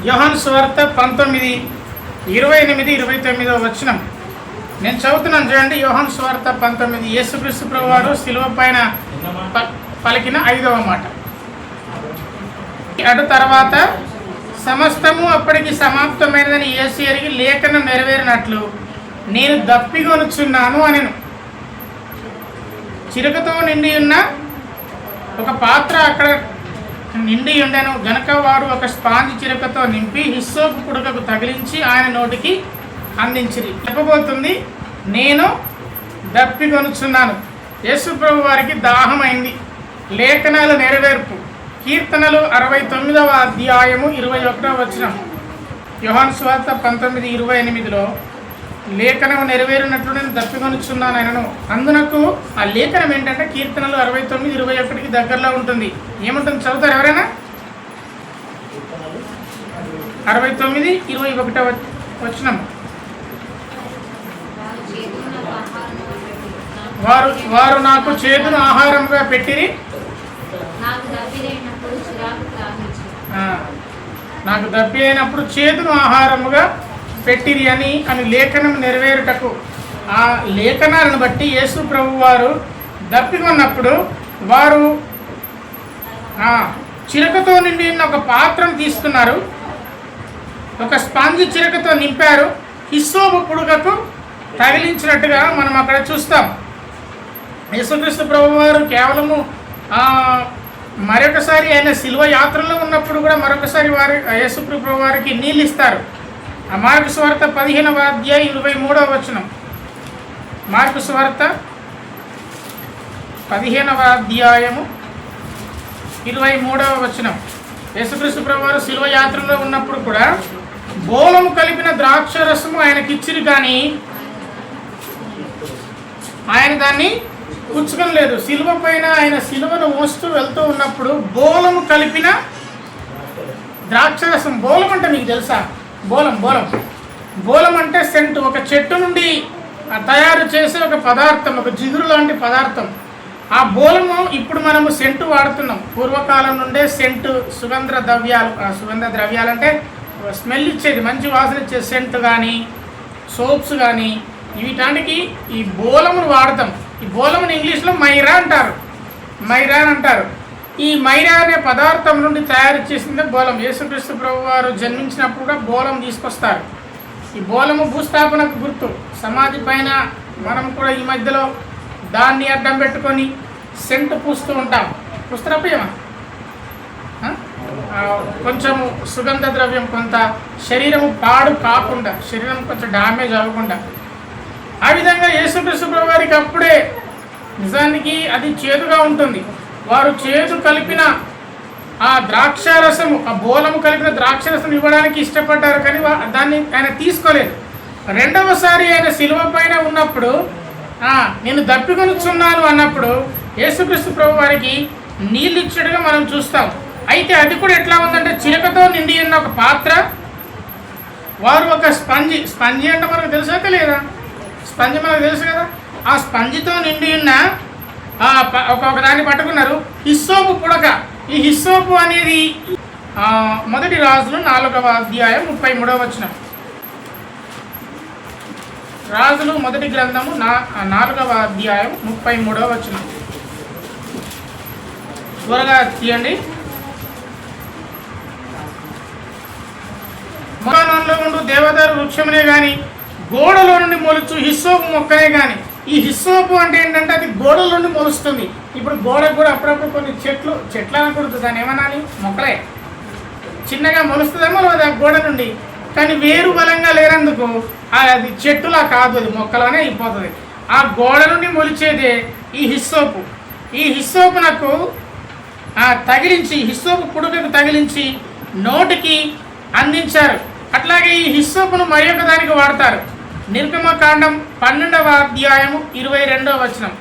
యోహాను సువార్త 19:28-29 వచనం నేను చదువుతున్నాను చూడండి. యోహాను సువార్త 19. యేసుక్రీస్తు ప్రభువారు శిలువ పైన పలికిన 5వ మాట. అటు తర్వాత సమస్తము అప్పటికి సమాప్తమైనదని యేసు ఎరిగి లేఖనం నెరవేరినట్లు నేను దప్పిగొనుచున్నాను అనెను. చిరుకతో నిండి ఉన్న ఒక పాత్ర అక్కడ నిండి ఉండెను గనక వారు ఒక స్పాంజ్ చిరకతో నింపి హిస్సోపు పుడకకు తగిలించి ఆయన నోటికి అందించిరి. చెప్పబోతుంది, నేను దప్పిగొనుచున్నాను. యేసు ప్రభు వారికి దాహమైంది. లేఖనాలు నెరవేర్పు. కీర్తనలు 69వ అధ్యాయము 21వ వచనం. యోహాను సువార్త 19:28లో లేఖనం నెరవేరినట్లు నేను దప్పిగొనుచున్నాను ఆయనను. అందునకు ఆ లేఖనం ఏంటంటే కీర్తనలు 69:21కి దగ్గరలో ఉంటుంది. ఏముంటుంది చదువుతారు ఎవరైనా? 69:21 వచనం. వారు నాకు చేదును ఆహారంగా పెట్టిరి, నాకు దప్పి అయినప్పుడు చేదును ఆహారముగా పెట్టిరి అని లేఖనం నెరవేరుటకు ఆ లేఖనాలను బట్టి యేసు ప్రభు వారు దప్పికొన్నప్పుడు వారు చిరకతో నిండి ఒక పాత్రను తీసుకున్నారు, ఒక స్పాంజ్ చిరకతో నింపారు, హిస్సోపు పుడకకు తగిలించినట్టుగా మనం అక్కడ చూస్తాం. యేసుక్రీస్తు ప్రభు వారు కేవలము మరొకసారి ఆయన శిలువ యాత్రలో ఉన్నప్పుడు కూడా మరొకసారి యేసు ప్రభు వారికి నీళ్ళు ఇస్తారు. మార్కు సువార్త 15వ అధ్యాయం 23వ వచనం. మార్కు సువార్త 15వ అధ్యాయము 23వ వచనం. యేసుక్రీస్తు ప్రభువారు శిలువ యాత్రలో ఉన్నప్పుడు కూడా బోలము కలిపిన ద్రాక్ష రసము ఆయనకిచ్చిరు, కానీ ఆయన దాన్ని పుచ్చుకొనలేదు. శిలువ పైన ఆయన శిలువను మోస్తూ వెళ్తూ ఉన్నప్పుడు బోలము కలిపిన ద్రాక్షరసం. బోలం అంటే మీకు తెలుసా? బోలం అంటే సెంటు. ఒక చెట్టు నుండి తయారు చేసే ఒక పదార్థం, ఒక జిగురు లాంటి పదార్థం. ఆ బోలము ఇప్పుడు మనము సెంటు వాడుతున్నాం. పూర్వకాలం నుండే సెంటు సుగంధ ద్రవ్యాలు అంటే స్మెల్ ఇచ్చేది, మంచి వాసన ఇచ్చే సెంటు కానీ సోప్స్ కానీ వీటానికి ఈ బోలమును వాడతాం. ఈ బోలమును ఇంగ్లీష్లో మైరా అంటారు. ఈ మైరా అనే పదార్థం నుండి తయారు చేసిందే బోలం. యేసుక్రీస్తు ప్రభు వారు జన్మించినప్పుడు కూడా బోలం తీసుకొస్తారు. ఈ బోలము భూస్థాపనకు గుర్తు. సమాధి పైన మనం కూడా ఈ మధ్యలో దాన్ని అడ్డం పెట్టుకొని సెంటు పూస్తూ ఉంటాం. పుస్తరప్రియమా? కొంచెము సుగంధ ద్రవ్యం, కొంత శరీరము పాడు కాకుండా, శరీరం కొంచెం డ్యామేజ్ అవ్వకుండా. ఆ విధంగా యేసుక్రీస్తు ప్రభు వారికి అప్పుడే నిజానికి అది చేదుగా ఉంటుంది. వారు చేదు కలిపిన ఆ ద్రాక్షారసము, ఆ బోలము కలిపిన ద్రాక్షరసం ఇవ్వడానికి ఇష్టపడ్డారు, కానీ దాన్ని ఆయన తీసుకోలేదు. రెండవసారి ఆయన శిలువ పైన ఉన్నప్పుడు నేను దప్పికొనుచున్నాను అన్నప్పుడు యేసుక్రీస్తు ప్రభు వారికి నీళ్ళు ఇచ్చేట్టుగా మనం చూస్తాం. అయితే అది కూడా ఎట్లా ఉందంటే చిరకతో నిండి ఉన్న ఒక పాత్ర, వారు ఒక స్పంజి అంటే మనకు తెలుసా లేదా? స్పంజి మనకు తెలుసు కదా. ఆ స్పంజితో నిండి ఉన్న ఒక దాన్ని పట్టుకున్నారు, హిస్సోపు పుడక. ఈ హిస్సోపు అనేది మొదటి రాజులు 4వ అధ్యాయం 33వ వచనం. రాజులు మొదటి గ్రంథము 4వ అధ్యాయం 33వ వచనం. త్వరగా తీయండి. మొక్కలో ఉండు దేవదారు వృక్షమునే కానీ గోడలో నుండి మొలుచు హిస్సోపు మొక్కనే కానీ. ఈ హిస్సోపు అంటే ఏంటంటే అది గోడల నుండి మొలుస్తుంది. ఇప్పుడు గోడకు కూడా అప్పుడప్పుడు కొన్ని చెట్లు అనకూడదు, దాన్ని ఏమనాలి, మొక్కలే చిన్నగా మొలుస్తుందేమో అది గోడ నుండి. కానీ వేరు బలంగా లేనందుకు అది చెట్టులా కాదు, అది మొక్కలోనే అయిపోతుంది. ఆ గోడ నుండి మొలిచేదే ఈ హిస్సోపు. ఈ హిస్సోపునకు తగిలించి, హిస్సోపు పుడకకు తగిలించి నోటికి అందించారు. అట్లాగే ఈ హిస్సోపును మరి ఒక దానికి వాడతారు. నిర్గమకాండం 12వ అధ్యాయము 22వ వచనం.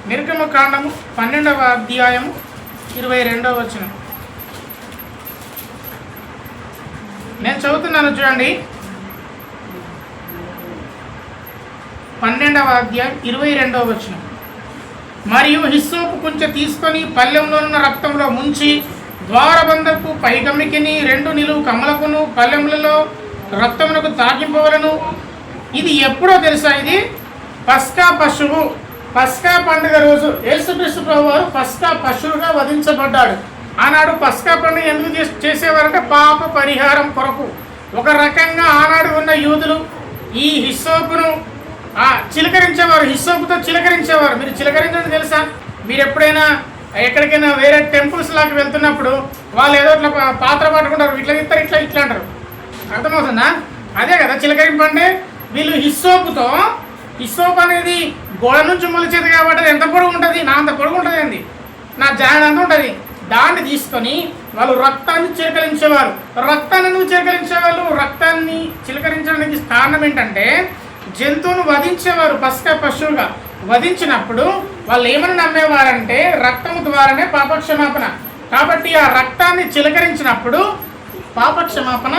నిర్గమకాండము 12వ అధ్యాయము 22వ వచనం. నేను చదువుతున్నాను చూడండి. 12వ అధ్యాయం 22వ వచనం. మరియు హిస్సోపు కొంచెం తీసుకొని పళ్ళెంలో ఉన్న రక్తంలో ముంచి ద్వారబంధపు పైగమ్మికిని 2 నిలువు కమ్మలకును పల్లెములలో రక్తమునకు తాకింపవలను. ఇది ఎప్పుడో తెలుసా? ఇది పస్కా పశువు, పస్కా పండుగ రోజు యేసుక్రీస్తు ప్రభువారు పస్కా పశువుగా వధించబడ్డాడు. ఆనాడు పస్కా పండుగ ఎందుకు చేసేవారంటే పాప పరిహారం కొరకు. ఒక రకంగా ఆనాడు ఉన్న యూదులు ఈ హిస్సోపును చిలకరించేవారు, హిస్సోపుతో చిలకరించేవారు. మీరు చిలకరించడం తెలుసా? మీరు ఎప్పుడైనా ఎక్కడికైనా వేరే టెంపుల్స్ లాగా వెళ్తున్నప్పుడు వాళ్ళు ఏదో ఇట్లా పాత్ర పట్టుకుంటారు, ఇట్లా ఇస్తారు, ఇట్లా ఇట్లా అంటారు. అర్థమవుతుందా? అదే కదా చిలకరింపండి. వీళ్ళు హిస్సోపుతో, హిస్సోపు అనేది గోడ నుంచి మొలిచేది కాబట్టి అది ఎంత పొడుగు ఉంటుంది? నా అంత పొడుగు ఉంటుంది, అండి నా జాయిన్ అంత ఉంటుంది. దాన్ని తీసుకొని వాళ్ళు రక్తాన్ని చిలకరించేవారు. రక్తాన్ని ఎందుకు చిలకరించేవాళ్ళు? రక్తాన్ని చిలకరించడానికి కారణం ఏంటంటే జంతువును వధించేవారు పస్కా పశువుగా. వధించినప్పుడు వాళ్ళు ఏమని నమ్మేవారంటే రక్తము ద్వారానే పాపక్షమాపణ. కాబట్టి ఆ రక్తాన్ని చిలకరించినప్పుడు పాపక్షమాపణ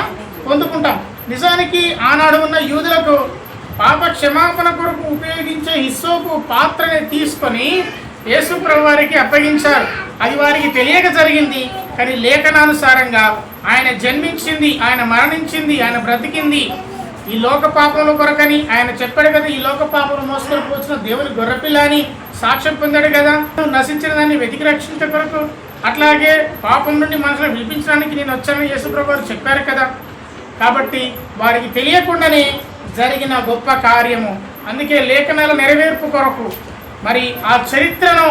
పొందుకుంటాం. నిజానికి ఆనాడు ఉన్న యూదులకు పాప క్షమాపణ కొరకు ఉపయోగించే హిస్సోపు పాత్రని తీసుకొని యేసు ప్రభు వారికి అప్పగించారు. అది వారికి తెలియక జరిగింది. కానీ లేఖనానుసారంగా ఆయన జన్మించింది, ఆయన మరణించింది, ఆయన బ్రతికింది ఈ లోక పాపముల కొరకని ఆయన చెప్పాడు కదా. ఈ లోక పాపములు మోసుకొని పోచిన దేవుని గొర్రెపిల్ల అని సాక్ష్యం పొందాడు కదా. నశించిన దాన్ని వెతికి రక్షించే కొరకు, అట్లాగే పాపం నుండి మనుషులను విడిపించడానికి నేను వచ్చానని యేసు ప్రభు వారు చెప్పారు కదా. కాబట్టి వారికి తెలియకుండానే జరిగిన గొప్ప కార్యము. అందుకే లేఖనాల నెరవేర్పు కొరకు మరి ఆ చరిత్రను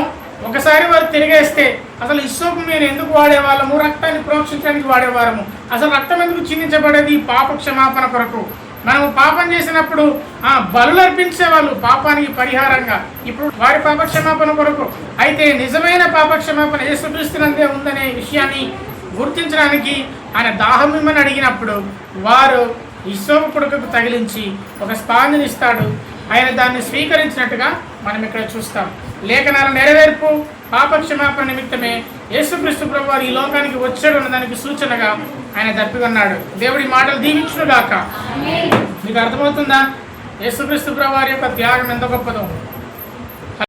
ఒకసారి వారు తిరిగేస్తే అసలు హిస్సోపు మేము ఎందుకు వాడేవాళ్ళము? రక్తాన్ని ప్రోక్షించడానికి వాడేవారము. అసలు రక్తం ఎందుకు చిందించబడేది? పాప క్షమాపణ కొరకు. మనము పాపం చేసినప్పుడు బలులు అర్పించేవాళ్ళు పాపానికి పరిహారంగా. ఇప్పుడు వారి పాప క్షమాపణ కొరకు. అయితే నిజమైన పాప క్షమాపణ యేసుక్రీస్తునందే ఉందనే విషయాన్ని గుర్తించడానికి ఆయన దాహం మిమ్మల్ని అడిగినప్పుడు వారు హిస్సోపు పుడకకు తగిలించి ఒక స్పాంజిని ఇస్తాడు. ఆయన దాన్ని స్వీకరించినట్టుగా మనం ఇక్కడ చూస్తాం. లేఖనాల నెరవేర్పు పాపక్షమాపణ నిమిత్తమే యేసుక్రీస్తు ప్రభు వారు ఈ లోకానికి వచ్చాడు అన్న దానికి సూచనగా ఆయన దప్పికొన్నాడు. దేవుడి మాటలు దీవించునుగాక. మీకు అర్థమవుతుందా యేసుక్రీస్తు ప్రభు వారి యొక్క త్యాగం ఎంత గొప్పదో?